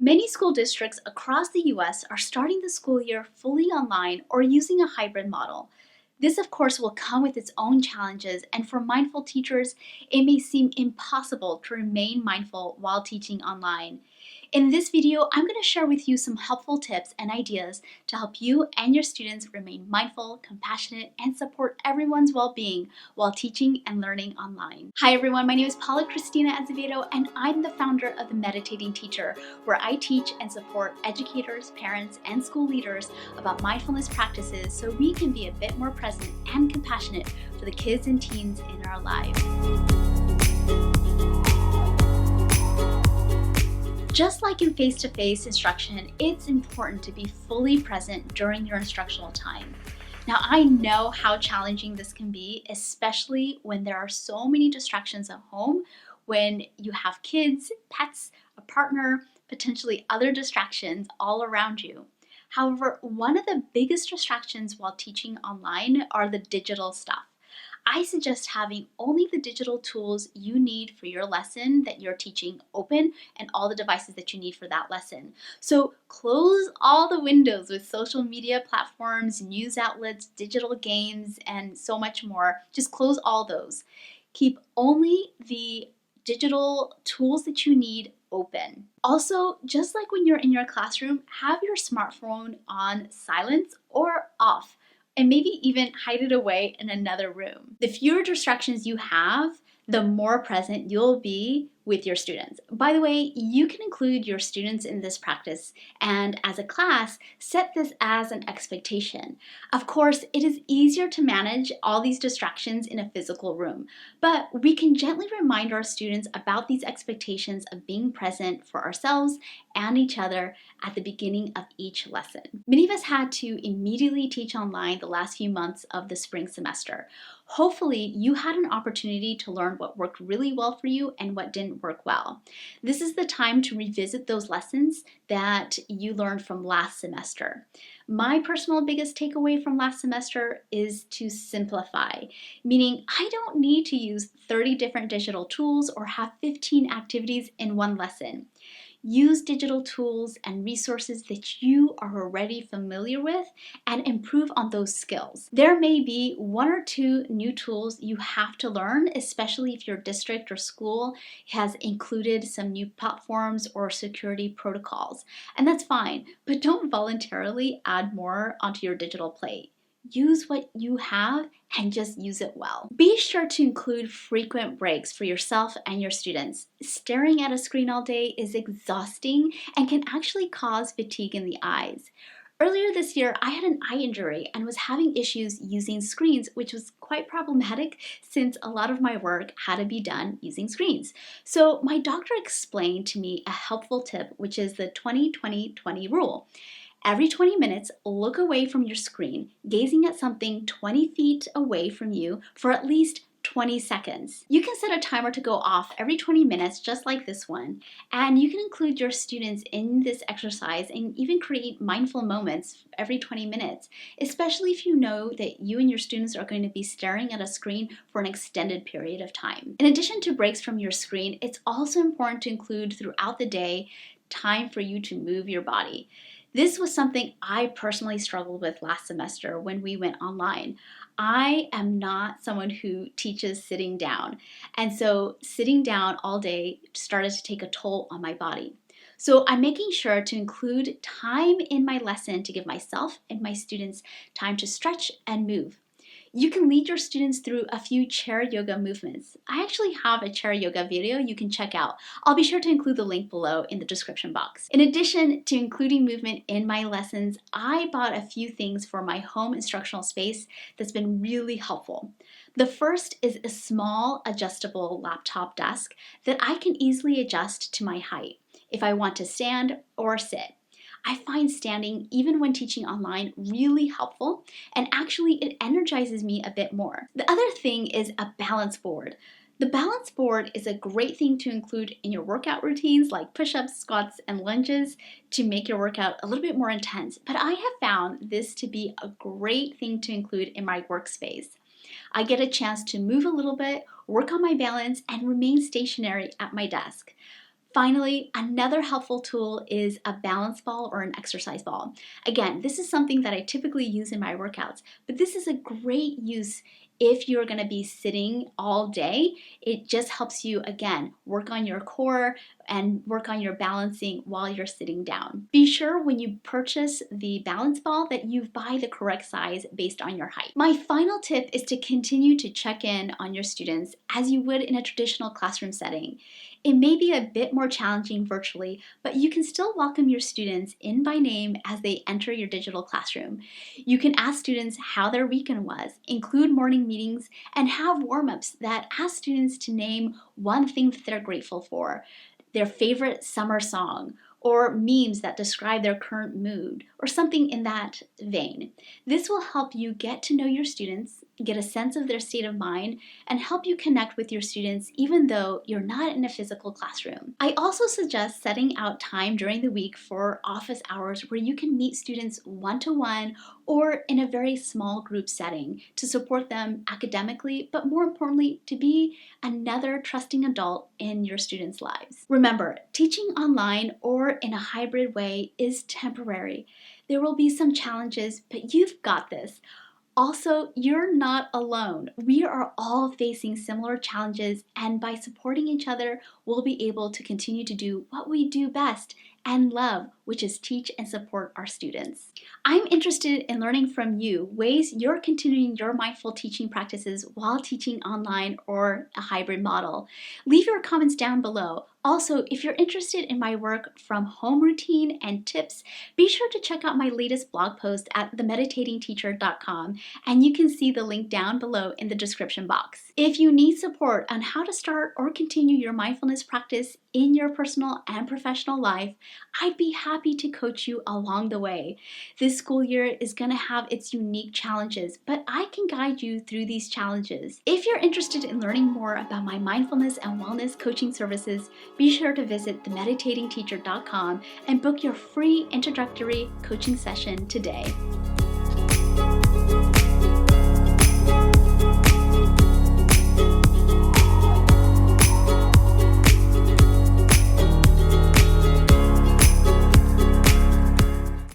Many school districts across the US are starting the school year fully online or using a hybrid model. This, of course, will come with its own challenges, and for mindful teachers, it may seem impossible to remain mindful while teaching online. In this video, I'm going to share with you some helpful tips and ideas to help you and your students remain mindful, compassionate, and support everyone's well-being while teaching and learning online. Hi everyone, my name is Paula Cristina Azevedo, and I'm the founder of The Meditating Teacher, where I teach and support educators, parents, and school leaders about mindfulness practices so we can be a bit more present and compassionate for the kids and teens in our lives. Just like in face-to-face instruction, it's important to be fully present during your instructional time. Now, I know how challenging this can be, especially when there are so many distractions at home, when you have kids, pets, a partner, potentially other distractions all around you. However, one of the biggest distractions while teaching online are the digital stuff. I suggest having only the digital tools you need for your lesson that you're teaching open and all the devices that you need for that lesson. So close all the windows with social media platforms, news outlets, digital games, and so much more. Just close all those. Keep only the digital tools that you need open. Also, just like when you're in your classroom, have your smartphone on silence or off, and maybe even hide it away in another room. The fewer distractions you have, the more present you'll be with your students. By the way, you can include your students in this practice, and as a class, set this as an expectation. Of course, it is easier to manage all these distractions in a physical room, but we can gently remind our students about these expectations of being present for ourselves and each other at the beginning of each lesson. Many of us had to immediately teach online the last few months of the spring semester. Hopefully, you had an opportunity to learn what worked really well for you and what didn't work well. This is the time to revisit those lessons that you learned from last semester. My personal biggest takeaway from last semester is to simplify, meaning I don't need to use 30 different digital tools or have 15 activities in one lesson. Use digital tools and resources that you are already familiar with and improve on those skills. There may be one or two new tools you have to learn, especially if your district or school has included some new platforms or security protocols. And that's fine, but don't voluntarily add more onto your digital plate. Use what you have and just use it well. Be sure to include frequent breaks for yourself and your students. Staring at a screen all day is exhausting and can actually cause fatigue in the eyes. Earlier this year, I had an eye injury and was having issues using screens, which was quite problematic since a lot of my work had to be done using screens. So my doctor explained to me a helpful tip, which is the 20-20-20 rule. Every 20 minutes, look away from your screen, gazing at something 20 feet away from you for at least 20 seconds. You can set a timer to go off every 20 minutes, just like this one, and you can include your students in this exercise and even create mindful moments every 20 minutes, especially if you know that you and your students are going to be staring at a screen for an extended period of time. In addition to breaks from your screen, it's also important to include throughout the day time for you to move your body. This was something I personally struggled with last semester when we went online. I am not someone who teaches sitting down, and so sitting down all day started to take a toll on my body. So I'm making sure to include time in my lesson to give myself and my students time to stretch and move. You can lead your students through a few chair yoga movements. I actually have a chair yoga video you can check out. I'll be sure to include the link below in the description box. In addition to including movement in my lessons, I bought a few things for my home instructional space that's been really helpful. The first is a small adjustable laptop desk that I can easily adjust to my height if I want to stand or sit. I find standing, even when teaching online, really helpful, and actually it energizes me a bit more. The other thing is a balance board. The balance board is a great thing to include in your workout routines like push-ups, squats, and lunges to make your workout a little bit more intense, but I have found this to be a great thing to include in my workspace. I get a chance to move a little bit, work on my balance, and remain stationary at my desk. Finally, another helpful tool is a balance ball or an exercise ball. Again, this is something that I typically use in my workouts, but this is a great use if you're going to be sitting all day. It just helps you, again, work on your core and work on your balancing while you're sitting down. Be sure when you purchase the balance ball that you buy the correct size based on your height. My final tip is to continue to check in on your students as you would in a traditional classroom setting. It may be a bit more challenging virtually, but you can still welcome your students in by name as they enter your digital classroom. You can ask students how their weekend was, include morning meetings, and have warm-ups that ask students to name one thing that they're grateful for, their favorite summer song, or memes that describe their current mood, or something in that vein. This will help you get to know your students, get a sense of their state of mind, and help you connect with your students even though you're not in a physical classroom. I also suggest setting out time during the week for office hours where you can meet students one-to-one or in a very small group setting to support them academically, but more importantly, to be another trusting adult in your students' lives. Remember, teaching online or in a hybrid way is temporary. There will be some challenges, but you've got this. Also, you're not alone. We are all facing similar challenges, and by supporting each other, we'll be able to continue to do what we do best and love, which is teach and support our students. I'm interested in learning from you ways you're continuing your mindful teaching practices while teaching online or a hybrid model. Leave your comments down below. Also, if you're interested in my work from home routine and tips, be sure to check out my latest blog post at themeditatingteacher.com, and you can see the link down below in the description box. If you need support on how to start or continue your mindfulness practice in your personal and professional life, I'd be happy to coach you along the way. This school year is going to have its unique challenges, but I can guide you through these challenges. If you're interested in learning more about my mindfulness and wellness coaching services, be sure to visit themeditatingteacher.com and book your free introductory coaching session today.